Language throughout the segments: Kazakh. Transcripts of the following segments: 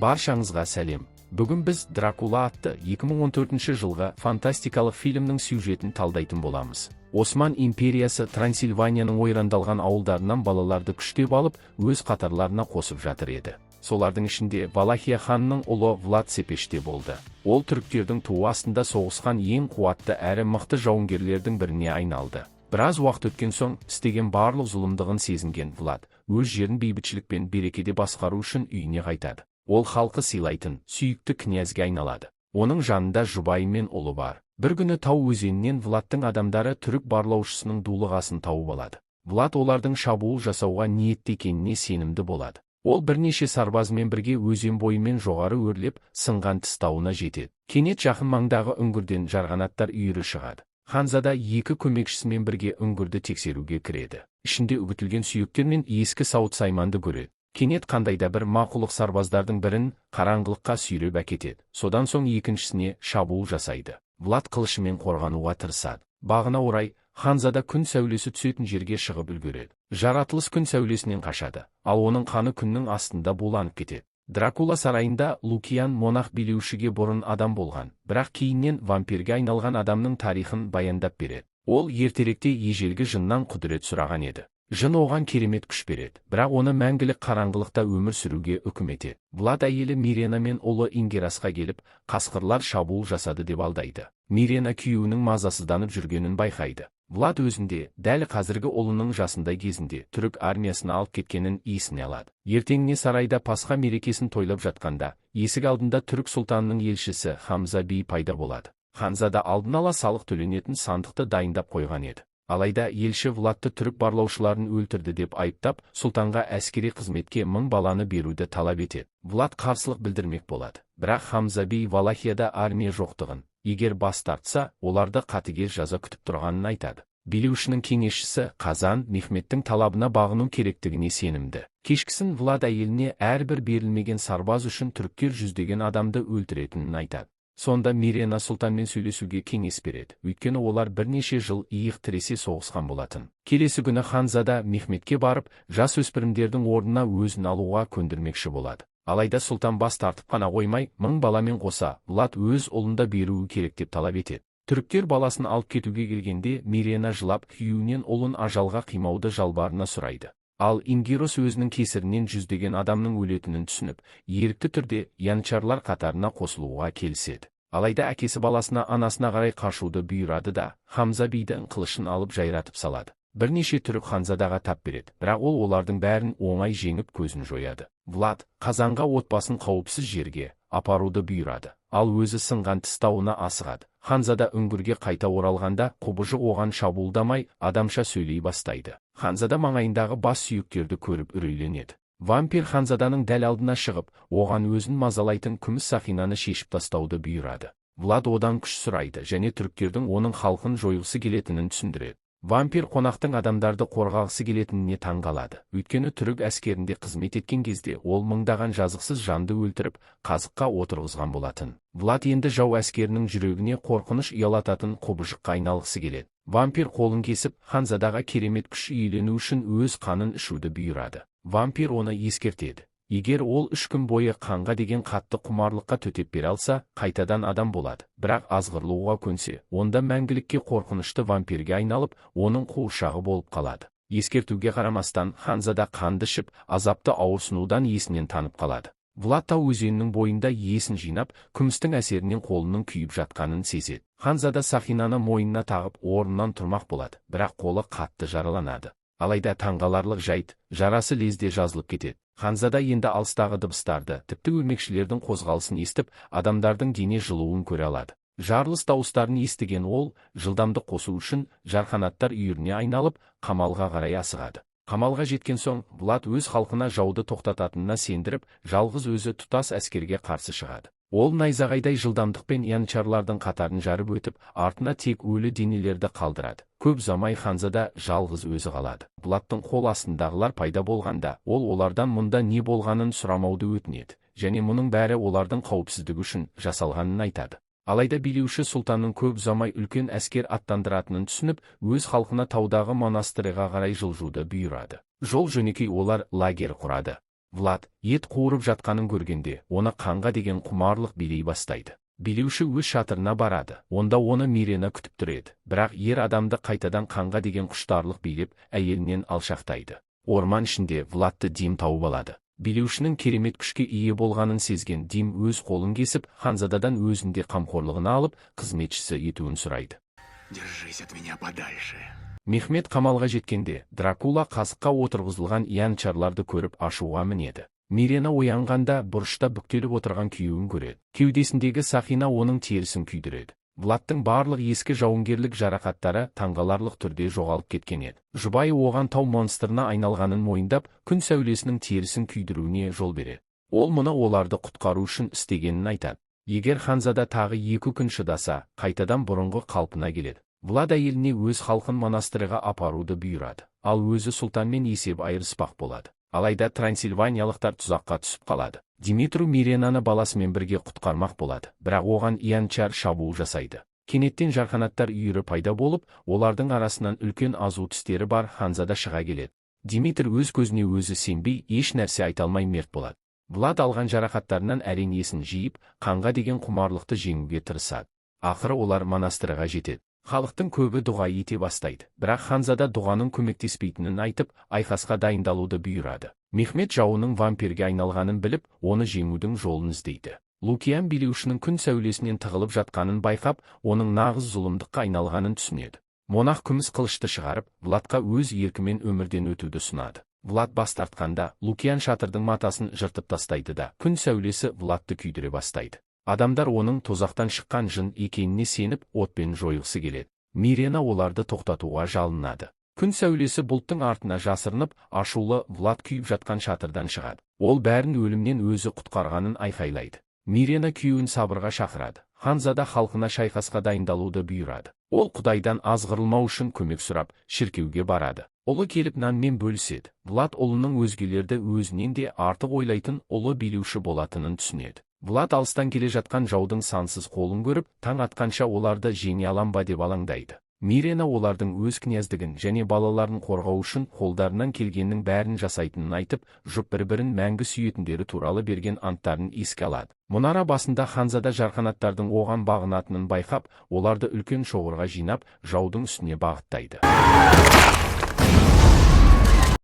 Баршаңызға сәлем. Бүгін біз Дракула атты 2014 жылғы фантастикалық фильмнің сюжетін талдайтын боламыз. Осман империясы Трансильванияның ойрандалған ауылдарынан балаларды күштеп алып, өз қатарларына қосып жатыр еді. Солардың ішінде Валахия ханның ұлы Влад Цепеште болды. Ол түріктердің туы астында соғысқан ең қуатты әрі мықты жауынгерлердің біріне айналды. Біраз уақыт өткен соң, істеген барлық зұлымдығын сезінген Влад, өз жерін бейбітшілік пен берекеде басқару үшін үйіне қайтады. Ол халқы сыйлайтын, сүйікті князьге айналады. Оның жанында жұбайы мен ұлы бар. Бір күні Тау өзенінен Владтың адамдары түрік барлаушысының дулығасын тауып алады. Влад олардың шабуыл жасауға ниетті екеніне сенімді болады. Ол бірнеше сарбазымен бірге өзен бойымен жоғары өрлеп, сынған тіс тауына жетеді. Кенет жақын маңдағы үңгірден жарғанаттар үйірі шығады. Ханзада екі көмекшісімен бірге үңгірді тексеруге кіреді. Ішінде үгітілген сүйектер мен ескі сауыт сайманды көреді. Кенет қандайда бір мақұлық сарбаздардың бірін қараңғылыққа сүйреп әкетеді. Содан соң екіншісіне шабуыл жасайды. Влад қылышымен қорғануға тырысады. Бағына орай, Ханзада күн сәулесі түсетін жерге шығып үлгереді. Жаратылыс күн сәулесінен қашады, ал оның қаны күннің астында буланып кетеді. Дракула сарайында Лукиан монах билеушіге бұрын адам болған, бірақ кейіннен вампирге айналған адамның тарихын баяндап береді. Ол ертеректе ежелгі жыннан құдірет сұраған еді. Жын оған керемет күш береді, бірақ оны мәңгілік қараңғылықта өмір сүруге үкім етеді. Влад әйелі Мирена мен ұлы Ингерасқа келіп, қасқырлар шабуыл жасады деп алдайды. Мирена күйеуінің мазасызданып жүргенін байқайды. Влад өзінде, дәл қазіргі ұлының жасындай кезінде түрік армиясына алып кеткенін есіне алады. Ертеңіне сарайда Пасха мерекесін тойлап жатқанда, есік алдында түрік сұлтанының елшісі Хамза би пайда болады. Ханзада алдын ала салық төленетін сандықты дайындап қойған еді. Алайда елші Владты түрік барлаушыларын өлтірді деп айыптап, сұлтанға әскери қызметке 1000 баланы беруді талап етеді. Влад қарсылық білдірмек болады. Бірақ Хамза би Валахияда армия жоқтығын, егер бас тартса, оларды қатыгез жаза күтіп тұрғанын айтады. Билеушінің кеңесшісі Қазан Мехметтің талабына бағыну керектігіне сенімді. Кешкісін Влад әйеліне әрбір берілмеген сарбаз үшін түріктер жүздеген адамды өлтіретінін айтады. Сонда Мирена сұлтанмен сөйлесуге кеңес береді, өйткені олар бірнеше жыл иық тіресе соғысқан болатын. Келесі күні Ханзада Мехметке барып, жас өспірімдердің орнына өзін алуға көндірмекші болады. Алайда сұлтан бас тартып қана қоймай, 1000 баламен қоса, Влад өз ұлында беруі керек деп талап етеді. Түріктер баласын алып кетуге келгенде, Мирена жылап, күйеуінен ұлын ажалға қимауды жалбарына сұрайды. Ал Ингерос өзінің кесірінен жүздеген адамның өлетінін түсініп, ерікті түрде янычарлар қатарына қосылуға келіседі. Алайда әкесі баласына анасына қарай қашуды бұйырады да, Хамза бидің қылышын алып жайратып салады. Бірнеше түрік Ханзадаға тап береді, бірақ ол олардың бәрін оңай жеңіп көзін жояды. Влад Қазанға отбасын қауіпсіз жерге апаруды бұйырады, ал өзі сынған тіс тауына асығады. Ханзада үңгірге қайта оралғанда, қобыжы оған шабуылдамай, адамша сөйлей бастайды. Ханзада маңайындағы бас сүйектерді көріп үрейленеді. Вампир Ханзаданың дәл алдына шығып, оған өзін мазалайтын күміс сақинаны шешіп тастауды бұйырады. Влад одан күш сұрайды және түріктердің оның халқын жойғысы келетінін түсіндіреді. Вампир қонақтың адамдарды қорғағысы келетініне таңғалады. Өйткені түрік әскерінде қызмет еткен кезде ол мыңдаған жазықсыз жанды өлтіріп, қазыққа отырғызған болатын. Влад енді жау әскерінің жүрегіне қорқыныш ұялататын қобыжыққа айналғысы келеді. Вампир қолын кесіп, Ханзадаға керемет күш иелену үшін өз қанын ішуді бұйырады. Вампир оны ескертеді. Егер ол 3 күн бойы қанға деген қатты құмарлыққа төтеп бере алса, қайтадан адам болады. Бірақ азғырлауға көнсе, онда мәңгілікке қорқынышты вампирге айналып, оның қуыршағы болып қалады. Ескертуге қарамастан, Ханзада қанды ішіп, азапты ауырсынудан есінен танып қалады. Влад Тау өзенінің бойында есін жинап, күмістің әсерінен қолының күйіп жатқанын сезеді. Ханзада сақинаны мойнына тағып орнынан тұрмақ болады, бірақ қолы қатты жараланады. Алайда таңғаларлық жайт, жарасы лезде жазылып кетеді. Ханзада енді алыстағы дыбыстарды, тіпті өлмекшілердің қозғалысын естіп, адамдардың дене жылуын көре алады. Жарылыс дауыстарын естіген ол, жылдамдық қосу үшін жарқанаттар үйіріне айналып, қамалға қарай асығады. Қамалға жеткен соң, Влад өз халқына жауды тоқтататынына сендіріп, жалғыз өзі тұтас әскерге қарсы шығады. Ол найзағайдай жылдамдықпен янычарлардың қатарын жарып өтіп, артына тек өлі денелерді қалдырады. Көп ұзамай Ханзада жалғыз өзі қалады. Владтың қол астындағылар пайда болғанда, ол олардан мұнда не болғанын сұрамауды өтінеді, және мұның бәрі олардың қауіпсіздігі үшін жасалғанын айтады. Алайда билеуші сұлтанның көп ұзамай үлкен әскер аттандыратынын түсініп, өз халқына таудағы монастырьға қарай жылжуды бұйырады. Жол жөнекей олар лагерь құрады. Влад, ет қуырып жатқанын көргенде, оны қанға деген құмарлық билей бастайды. Билеуші өз шатырына барады, онда оны Мирена күтіп тұреді, бірақ ер адамды қайтадан қанға деген құштарлық билеп, әйелінен алшақтайды. Орман ішінде Владты Дим тауып алады. Билеушінің керемет күшке ие болғанын сезген Дим өз қолын кесіп, ханзададан өзінде қамқорлығына алып, қызметшісі етуін сұрайды. Держись от меня подальше. Мехмет қамалға жеткенде, Дракула қасыққа отырғызылған янычарларды көріп ашуға мінеді. Мирена оянғанда бұрышта бүктеліп отырған күйеуін көреді. Кеудесіндегі сақина оның терісін күйдіреді. Владтың барлық ескі жауынгерлік жарақаттары таңғаларлық түрде жоғалып кеткен еді. Жұбайы оған тау монстрына айналғанын мойындап, күн сәулесінің терісін күйдіруіне жол береді. Ол мұны оларды құтқару үшін істегенін айтады. Егер ханзада тағы 2 күн шыдаса, қайтадан бұрынғы қалпына келеді. Влад әйеліне өз халқын монастырға апаруды бұйырады, ал өзі сұлтанмен есеп айырыспақ болады. Алайда трансильваниялықтар тұзаққа түсіп қалады. Димитру Миренаны баласымен бірге құтқармақ болады, бірақ оған янычар шабуыл жасайды. Кенеттен жарқанаттар үйірі пайда болып, олардың арасынан үлкен азу тістері бар ханзада шыға келеді. Димитр өз көзіне өзі сенбей, еш нәрсе айта алмай мерт болады. Влад алған жарақаттарынан әрең есін жиып, қанға деген құмарлықты жеңуге тырысады. Ақыры олар монастырға жетеді. Халықтың көбі дұға ете бастайды, бірақ ханзада дұғаның көмектеспейтінін айтып, айқасқа дайындалуды бұйырады. Мехмет жауының вампирге айналғанын біліп, оны жеңудің жолын іздейді. Лукиан билеушінің күн сәулесінен тығылып жатқанын байқап, оның нағыз зұлымдыққа айналғанын түсінеді. Монах күміс қылышты шығарып, Владқа өз еркімен өмірден өтуді ұсынады. Влад бас тартқанда, Лукиан шатырдың матасын жыртып тастайды да, күн сәулесі Владты күйдіре бастайды. Адамдар оның тозақтан шыққан жын екеніне сеніп, отпен жойғысы келеді. Мирена оларды тоқтатуға жалынады. Күн сәулесі бұлттың артына жасырынып, ашулы Влад күйіп жатқан шатырдан шығады. Ол бәрін өлімнен өзі құтқарғанын айқайлайды. Мирена күйеуін сабырға шақырады. Ханзада халқына шайқасқа дайындалуды бұйырады. Ол құдайдан азғырылмау үшін көмек сұрап, шіркеуге барады. Ұлы келіп нанмен бөліседі. Влад ұлының өзгелерді өзінен де артық ойлайтын ұлы билеуші болатынын түсінеді. Влад алыстан келе жатқан жаудың сансыз қолын көріп, таң атқанша оларды жеңе алам ба деп алаңдайды. Мирена олардың өз князьдігін және балаларын қорғау үшін қолдарынан келгеннің бәрін жасайтынын айтып, жұп бір-бірін мәңгі сүйетіндері туралы берген анттарын еске алады. Мұнара басында ханзада жарқанаттардың оған бағынатынын байқап, оларды үлкен шоғырға жинап, жаудың үстіне бағыттайды.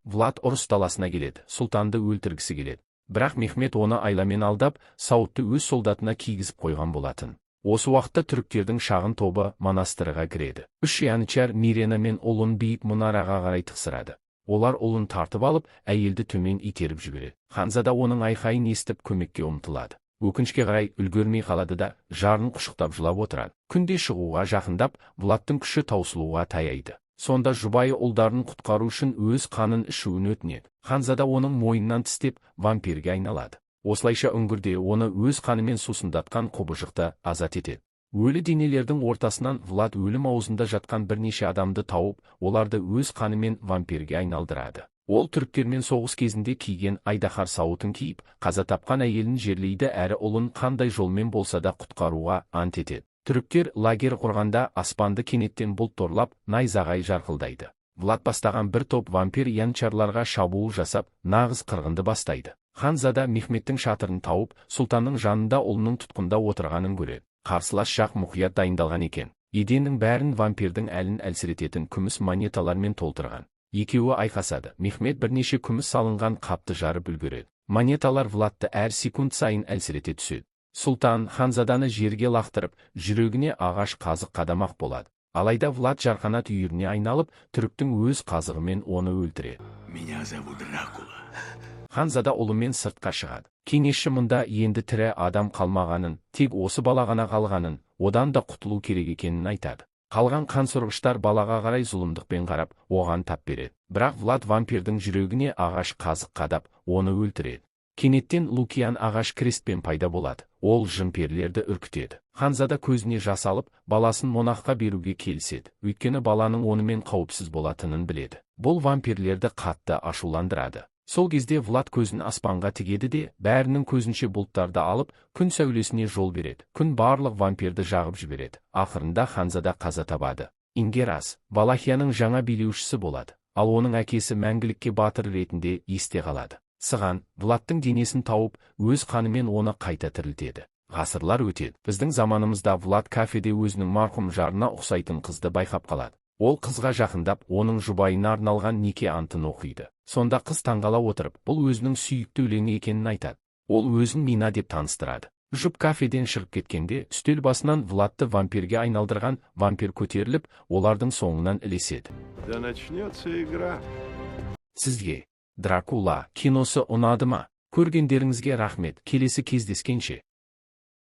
Влад ұрыс даласына келеді, сұлтанды өлтіргісі келеді. Бірақ Мехмет оны айламен алдап, сауытты өз солдатына кигізіп қойған болатын. Осы уақытта түріктердің шағын тобы монастырға кіреді. 3 янычар Мирена мен ұлын биік мұнараға қарай тықсырады. Олар ұлын тартып алып, әйелді төмен итеріп жібереді. Ханзада оның айқайын естіп көмекке ұмтылады. Өкінішке қарай үлгермей қалады да, жарын құшықтап жылап отырады. Күнде шығуға жақындап, Владтың күші таусылуға таяйды. Сонда жұбайы ұлдарын құтқару үшін өз қанын ішуін өтінеді. Ханзада оның мойнынан тістеп, вампирге айналады. Осылайша үңгірде оны өз қанымен сусындатқан қобыжықты азат етеді. Өлі денелердің ортасынан Влад өлім аузында жатқан бірнеше адамды тауып, оларды өз қанымен вампирге айналдырады. Ол түріктермен соғыс кезінде киген айдаһар сауытын киіп, қаза тапқан әйелін жерлейді әрі ұлын қандай жолмен болса да құтқаруға ант етеді. Түріктер лагер құрғанда аспанды кенеттен бұлт торлап, найзағай жарқылдайды. Влад бастаған бір топ вампир янычарларға шабуыл жасап, нағыз қырғынды бастайды. Ханзада Мехметтің шатырын тауып, сұлтанның жанында ұлының тұтқында отырғанын көреді. Қарсылас жақ мұқият дайындалған екен. Еденнің бәрін вампирдің әлін әлсірететін күміс монеталармен толтырған. Екеуі айқасады. Мехмет бірнеше күміс салынған қапты жарып үлгереді. Монеталар Владты әр секунд сайын әлсірете түседі. Сұлтан ханзаданы жерге лақтырып, жүрегіне ағаш қазық қадамақ болады. Алайда Влад жарқанат үйіріне айналып, түріктің өз қазығымен оны өлтіреді. Меня зовут Дракула. Ханзада ұлымен сыртқа шығады. Кеңесші мұнда енді тірі адам қалмағанын, тек осы бала ғана қалғанын, одан да құтылу керек екенін айтады. Қалған қансорғыштар балаға қарай зұлымдықпен қарап, оған тап береді. Бірақ Влад вампирдің жүрегіне ағаш қазық қадап, оны өлтіреді. Кенеттен Лукиан ағаш крестпен пайда болады. Ол жын-перілерді үркітеді. Ханзада көзіне жас алып, баласын монахқа беруге келіседі. Өйткені баланың онымен қауіпсіз болатынын біледі. Бұл вампирлерді қатты ашуландырады. Сол кезде Влад көзін аспанға тігеді де, бәрінің көзінше бұлттарды алып, күн сәулесіне жол береді. Күн барлық вампирді жағып жібереді. Ақырында Ханзада қаза табады. Ингерас, Валахияның жаңа билеушісі болады. Ал оның әкесі мәңгілікке батыр ретінде есте қалады. Сыған, Владтың денесін тауып, өз қанымен оны қайта тірілтеді. Ғасырлар өтеді. Біздің заманымызда Влад кафеде өзінің марқұм жарына ұқсайтын қызды байқап қалады. Ол қызға жақындап, оның жұбайына арналған неке антын оқиды. Сонда қыз таңғала отырып, бұл өзінің сүйікті өлеңі екенін айтады. Ол өзін Мина деп таныстырады. Жұп кафеден шығып кеткенде, үстел басынан Владты вампирге айналдырған вампир көтеріліп, олардың соңынан ілеседі. Да начнется игра. Сізге Дракула киносы ұнады ма? Көргендеріңізге рахмет. Келесі кездескенше.